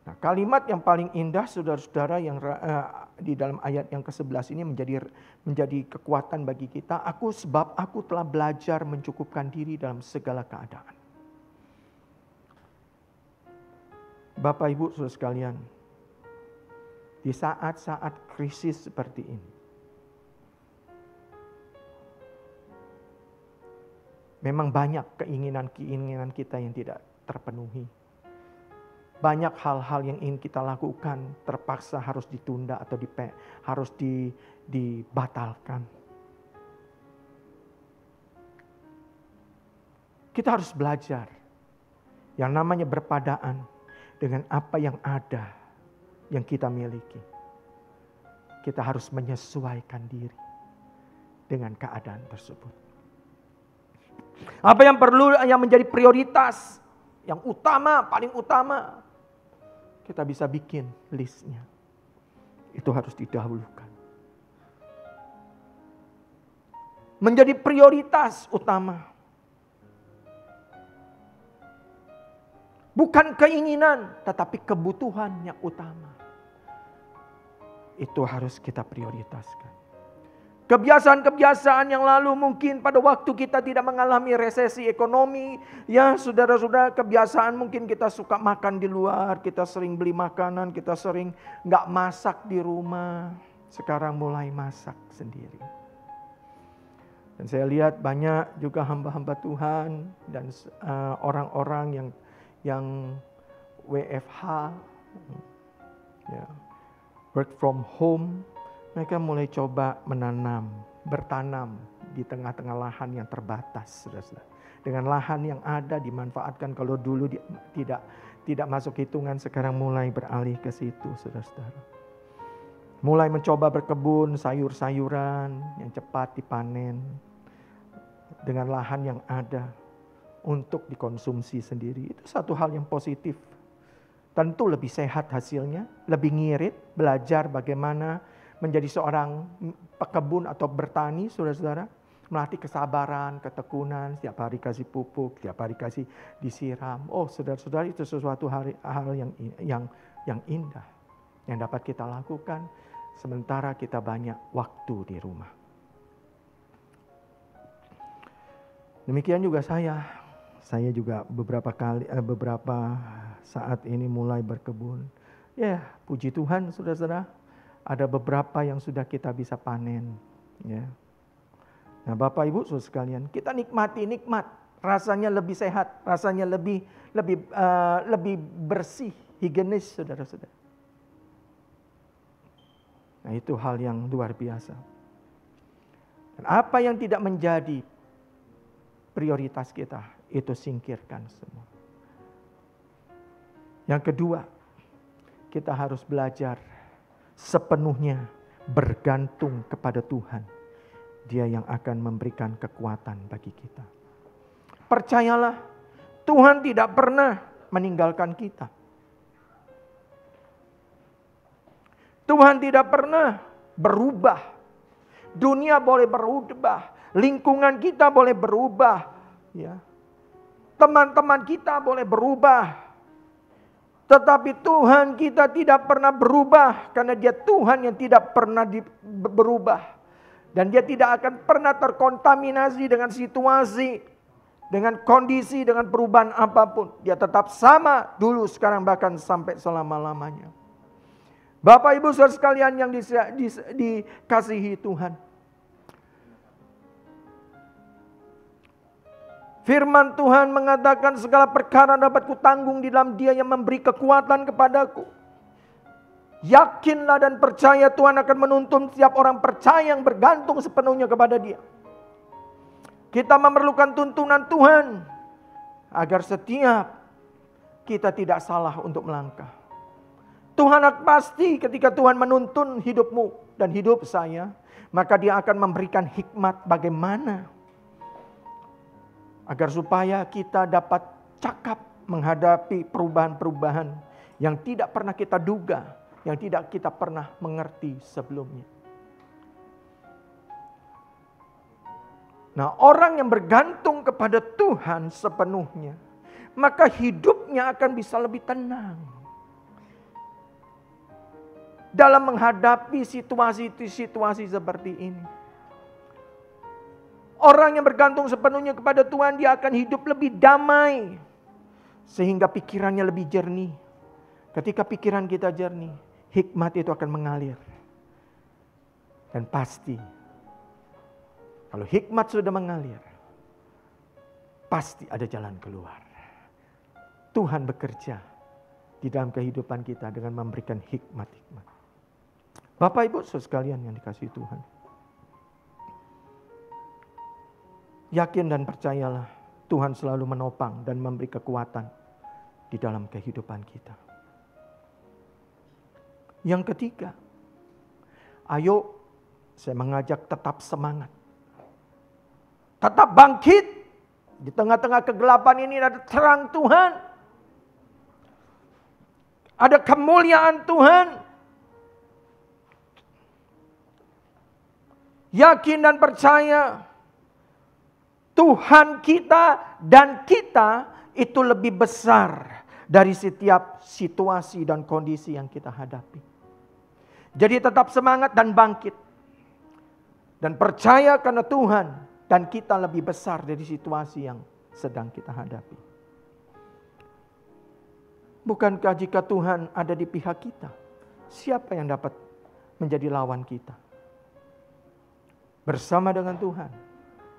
Nah, kalimat yang paling indah saudara-saudara yang di dalam ayat yang ke-11 ini menjadi kekuatan bagi kita. Sebab aku telah belajar mencukupkan diri dalam segala keadaan. Bapak Ibu saudara sekalian, di saat-saat krisis seperti ini, memang banyak keinginan-keinginan kita yang tidak terpenuhi. Banyak hal-hal yang ingin kita lakukan terpaksa harus ditunda atau harus dibatalkan. Kita harus belajar yang namanya berpadaan dengan apa yang ada, yang kita miliki. Kita harus menyesuaikan diri dengan keadaan tersebut. Apa yang perlu, yang menjadi prioritas, yang utama, paling utama, kita bisa bikin listnya. Itu harus didahulukan. Menjadi prioritas utama. Bukan keinginan, tetapi kebutuhan yang utama. Itu harus kita prioritaskan. Kebiasaan-kebiasaan yang lalu mungkin pada waktu kita tidak mengalami resesi ekonomi. Ya saudara-saudara, kebiasaan mungkin kita suka makan di luar. Kita sering beli makanan, kita sering gak masak di rumah. Sekarang mulai masak sendiri. Dan saya lihat banyak juga hamba-hamba Tuhan dan orang-orang yang WFH, ya, work from home. Mereka mulai coba bertanam di tengah-tengah lahan yang terbatas, saudara-saudara. Dengan lahan yang ada dimanfaatkan, kalau dulu tidak masuk hitungan, sekarang mulai beralih ke situ, saudara-saudara. Mulai mencoba berkebun sayur-sayuran yang cepat dipanen dengan lahan yang ada untuk dikonsumsi sendiri. Itu satu hal yang positif. Tentu lebih sehat hasilnya, lebih ngirit, belajar bagaimana menjadi seorang pekebun atau bertani, saudara-saudara. Melatih kesabaran, ketekunan, setiap hari kasih pupuk, setiap hari kasih disiram. Oh saudara-saudara, itu sesuatu hal yang indah. Yang dapat kita lakukan sementara kita banyak waktu di rumah. Demikian juga saya juga beberapa saat ini mulai berkebun. Ya, puji Tuhan saudara-saudara. Ada beberapa yang sudah kita bisa panen. Ya. Nah Bapak Ibu saudara sekalian, kita nikmat, rasanya lebih sehat, rasanya lebih bersih, higienis saudara-saudara. Nah itu hal yang luar biasa. Dan apa yang tidak menjadi prioritas kita, itu singkirkan semua. Yang kedua, kita harus belajar sepenuhnya bergantung kepada Tuhan. Dia yang akan memberikan kekuatan bagi kita. Percayalah, Tuhan tidak pernah meninggalkan kita. Tuhan tidak pernah berubah. Dunia boleh berubah, lingkungan kita boleh berubah, ya. Teman-teman kita boleh berubah. Tetapi Tuhan kita tidak pernah berubah, karena Dia Tuhan yang tidak pernah berubah. Dan Dia tidak akan pernah terkontaminasi dengan situasi, dengan kondisi, dengan perubahan apapun. Dia tetap sama dulu, sekarang, bahkan sampai selama-lamanya. Bapak Ibu saudara sekalian yang dikasihi Tuhan. Firman Tuhan mengatakan segala perkara dapat kutanggung di dalam Dia yang memberi kekuatan kepadaku. Yakinlah dan percaya Tuhan akan menuntun setiap orang percaya yang bergantung sepenuhnya kepada Dia. Kita memerlukan tuntunan Tuhan agar setiap kita tidak salah untuk melangkah. Tuhan pasti ketika Tuhan menuntun hidupmu dan hidup saya, maka Dia akan memberikan hikmat bagaimana agar supaya kita dapat cakap menghadapi perubahan-perubahan yang tidak pernah kita duga, yang tidak kita pernah mengerti sebelumnya. Nah, orang yang bergantung kepada Tuhan sepenuhnya, maka hidupnya akan bisa lebih tenang dalam menghadapi situasi-situasi seperti ini. Orang yang bergantung sepenuhnya kepada Tuhan, dia akan hidup lebih damai. Sehingga pikirannya lebih jernih. Ketika pikiran kita jernih, hikmat itu akan mengalir. Dan pasti, kalau hikmat sudah mengalir, pasti ada jalan keluar. Tuhan bekerja di dalam kehidupan kita dengan memberikan hikmat-hikmat. Bapak Ibu saudara sekalian yang dikasihi Tuhan. Yakin dan percayalah, Tuhan selalu menopang dan memberi kekuatan di dalam kehidupan kita. Yang ketiga, ayo saya mengajak tetap semangat. Tetap bangkit. Di tengah-tengah kegelapan ini ada terang Tuhan. Ada kemuliaan Tuhan. Yakin dan percaya Tuhan kita dan kita itu lebih besar dari setiap situasi dan kondisi yang kita hadapi. Jadi tetap semangat dan bangkit. Dan percaya karena Tuhan dan kita lebih besar dari situasi yang sedang kita hadapi. Bukankah jika Tuhan ada di pihak kita, siapa yang dapat menjadi lawan kita? Bersama dengan Tuhan,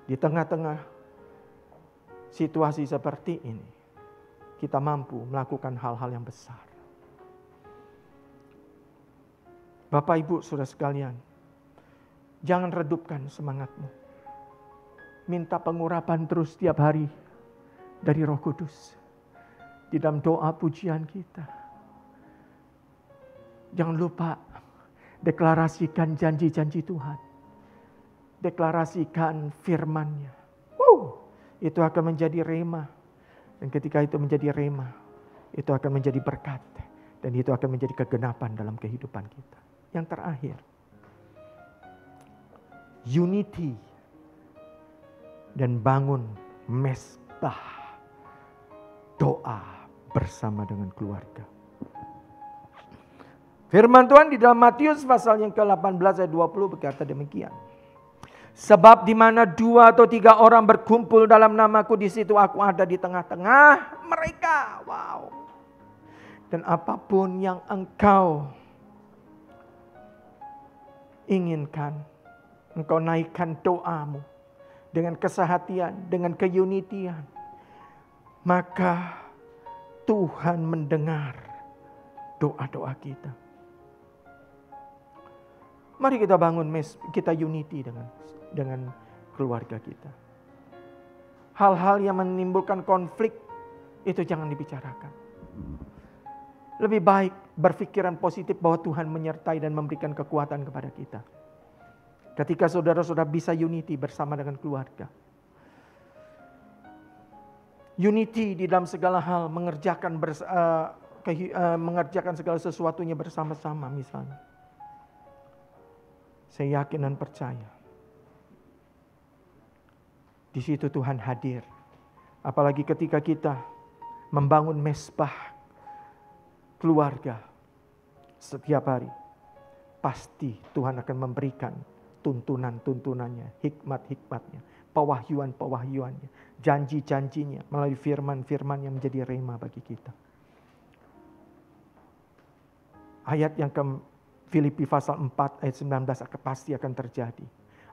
di tengah-tengah situasi seperti ini, kita mampu melakukan hal-hal yang besar. Bapak, Ibu, Saudara sekalian, jangan redupkan semangatmu. Minta pengurapan terus setiap hari dari Roh Kudus. Di dalam doa pujian kita. Jangan lupa deklarasikan janji-janji Tuhan. Deklarasikan firman-Nya. Itu akan menjadi rema. Dan ketika itu menjadi rema, itu akan menjadi berkat. Dan itu akan menjadi kegenapan dalam kehidupan kita. Yang terakhir, unity dan bangun mesbah doa bersama dengan keluarga. Firman Tuhan di dalam Matius pasal yang ke-18 ayat 20 berkata demikian. Sebab di mana 2 atau 3 orang berkumpul dalam namaku, di situ aku ada di tengah-tengah mereka. Wow. Dan apapun yang engkau inginkan, engkau naikkan doamu dengan kesehatian, dengan keunitian, maka Tuhan mendengar doa-doa kita. Mari kita bangun kita unity dengan keluarga kita. Hal-hal yang menimbulkan konflik itu jangan dibicarakan. Lebih baik berpikiran positif bahwa Tuhan menyertai dan memberikan kekuatan kepada kita. Ketika saudara-saudara bisa unity bersama dengan keluarga. Unity di dalam segala hal, mengerjakan segala sesuatunya bersama-sama misalnya. Saya yakin dan percaya. Di situ Tuhan hadir. Apalagi ketika kita membangun mesbah keluarga setiap hari. Pasti Tuhan akan memberikan tuntunan-tuntunannya, hikmat-hikmatnya, pewahyuan-pewahyuannya, janji-janjinya melalui firman-firman yang menjadi rema bagi kita. Ayat yang ke Filipi pasal 4 ayat 19 pasti akan terjadi.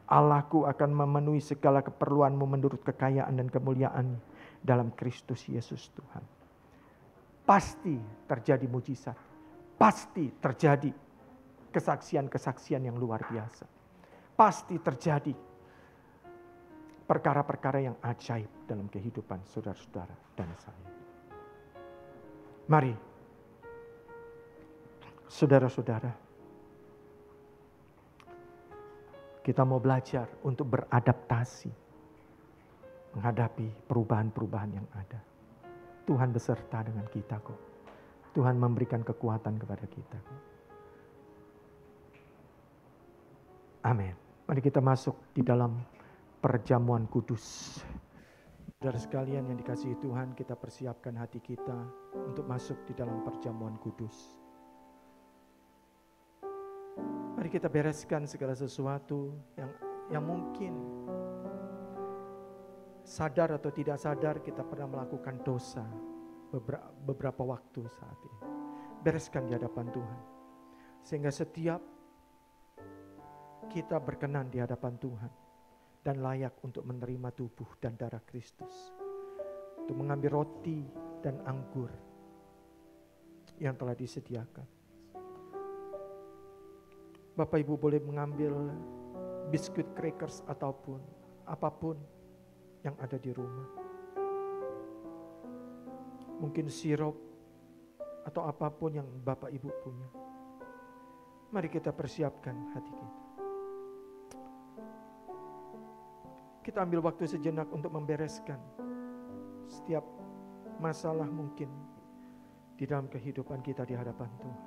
Allahku akan memenuhi segala keperluanmu menurut kekayaan dan kemuliaan dalam Kristus Yesus Tuhan. Pasti terjadi mujizat. Pasti terjadi kesaksian-kesaksian yang luar biasa. Pasti terjadi perkara-perkara yang ajaib dalam kehidupan saudara-saudara dan saya. Mari, saudara-saudara, kita mau belajar untuk beradaptasi menghadapi perubahan-perubahan yang ada. Tuhan beserta dengan kita kok. Tuhan memberikan kekuatan kepada kita. Amin. Mari kita masuk di dalam perjamuan kudus. Saudara sekalian yang dikasihi Tuhan, kita persiapkan hati kita untuk masuk di dalam perjamuan kudus. Mari kita bereskan segala sesuatu yang mungkin sadar atau tidak sadar kita pernah melakukan dosa beberapa waktu saat ini. Bereskan di hadapan Tuhan. Sehingga setiap kita berkenan di hadapan Tuhan dan layak untuk menerima tubuh dan darah Kristus. Untuk mengambil roti dan anggur yang telah disediakan. Bapak Ibu boleh mengambil biskuit crackers ataupun apapun yang ada di rumah. Mungkin sirup atau apapun yang Bapak Ibu punya. Mari kita persiapkan hati kita. Kita ambil waktu sejenak untuk membereskan setiap masalah mungkin di dalam kehidupan kita di hadapan Tuhan.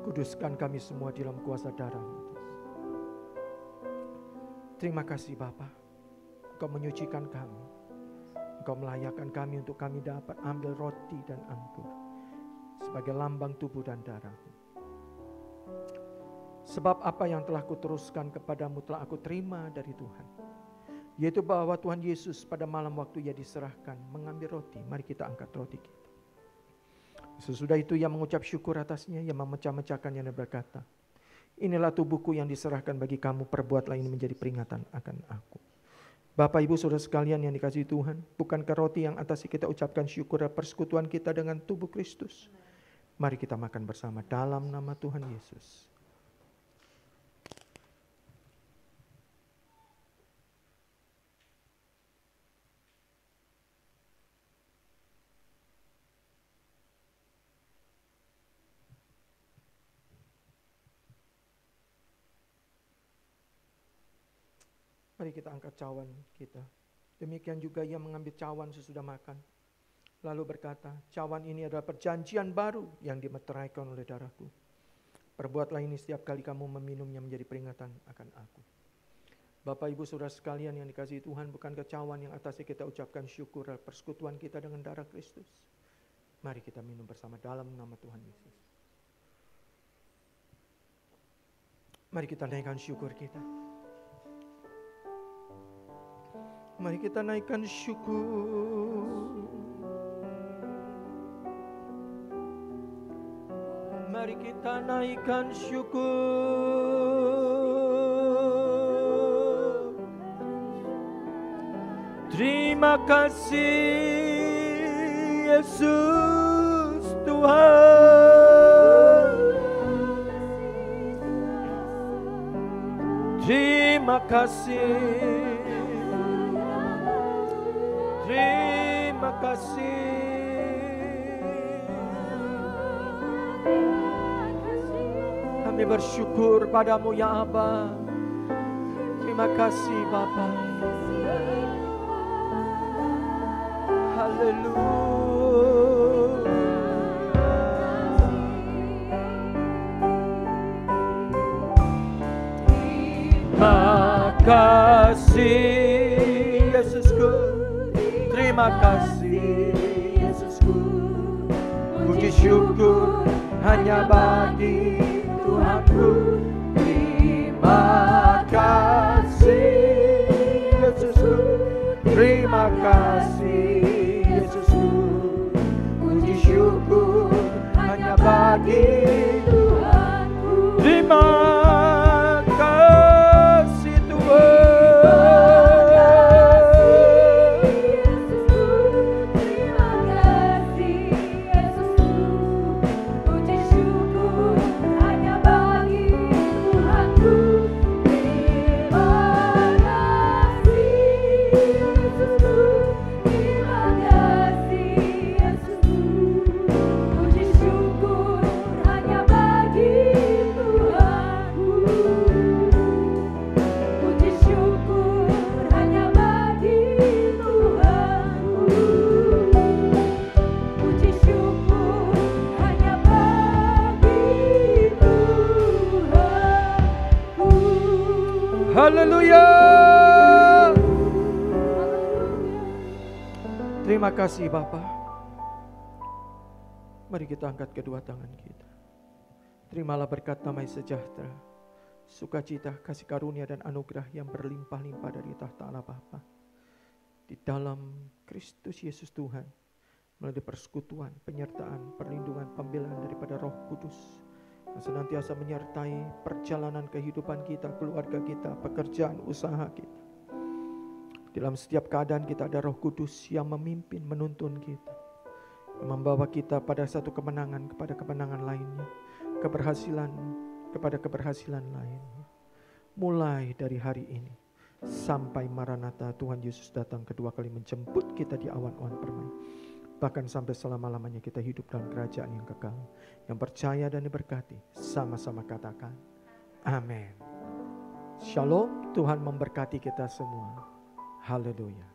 Kuduskan kami semua di dalam kuasa darah-Mu. Terima kasih Bapa, Engkau menyucikan kami. Engkau melayakkan kami untuk kami dapat ambil roti dan anggur sebagai lambang tubuh dan darah-Mu. Sebab apa yang telah kuteruskan kepadamu telah aku terima dari Tuhan, yaitu bahwa Tuhan Yesus pada malam waktu Ia diserahkan mengambil roti. Mari kita angkat roti kita. Sesudah itu Ia mengucap syukur atasnya, Ia memecah-mecahkannya dan berkata, inilah tubuhku yang diserahkan bagi kamu, perbuatlah ini menjadi peringatan akan aku. Bapak Ibu Saudara sekalian yang dikasihi Tuhan, bukankah roti yang atas kita ucapkan syukur adalah persekutuan kita dengan tubuh Kristus? Mari kita makan bersama dalam nama Tuhan Yesus. Mari kita angkat cawan kita. Demikian juga Ia mengambil cawan sesudah makan. Lalu berkata, cawan ini adalah perjanjian baru yang dimeteraikan oleh darahku. Perbuatlah ini setiap kali kamu meminumnya menjadi peringatan akan aku. Bapak Ibu Saudara sekalian yang dikasihi Tuhan, bukankah cawan yang atasnya kita ucapkan syukur adalah persekutuan kita dengan darah Kristus? Mari kita minum bersama dalam nama Tuhan Yesus. Mari kita naikkan syukur kita. Mari kita naikkan syukur. Mari kita naikkan syukur. Terima kasih Yesus Tuhan. Terima kasih. Terima kasih. Kami bersyukur padamu ya Aba. Terima kasih Bapa. Haleluya. Terima kasih Yesusku. Terima kasih Yesusku. Puji syukur hanya bagi Tuhanku. Terima kasih Yesusku. Terima kasih Yesusku. Puji syukur hanya bagi Tuhanku. Terima kasih Tuhan. Haleluya. Terima kasih Bapa. Mari kita angkat kedua tangan kita. Terimalah berkat damai sejahtera, sukacita, kasih karunia dan anugerah yang berlimpah-limpah dari tahta Allah Bapa di dalam Kristus Yesus Tuhan, melalui persekutuan, penyertaan, perlindungan, pembelaan daripada Roh Kudus yang senantiasa menyertai perjalanan kehidupan kita, keluarga kita, pekerjaan, usaha kita. Dalam setiap keadaan kita ada Roh Kudus yang memimpin, menuntun kita, yang membawa kita pada satu kemenangan kepada kemenangan lainnya, keberhasilan kepada keberhasilan lainnya. Mulai dari hari ini sampai Maranatha, Tuhan Yesus datang kedua kali menjemput kita di awan-awan permai. Bahkan sampai selama-lamanya kita hidup dalam kerajaan yang kekal. Yang percaya dan diberkati, sama-sama katakan amin. Shalom, Tuhan memberkati kita semua. Haleluya.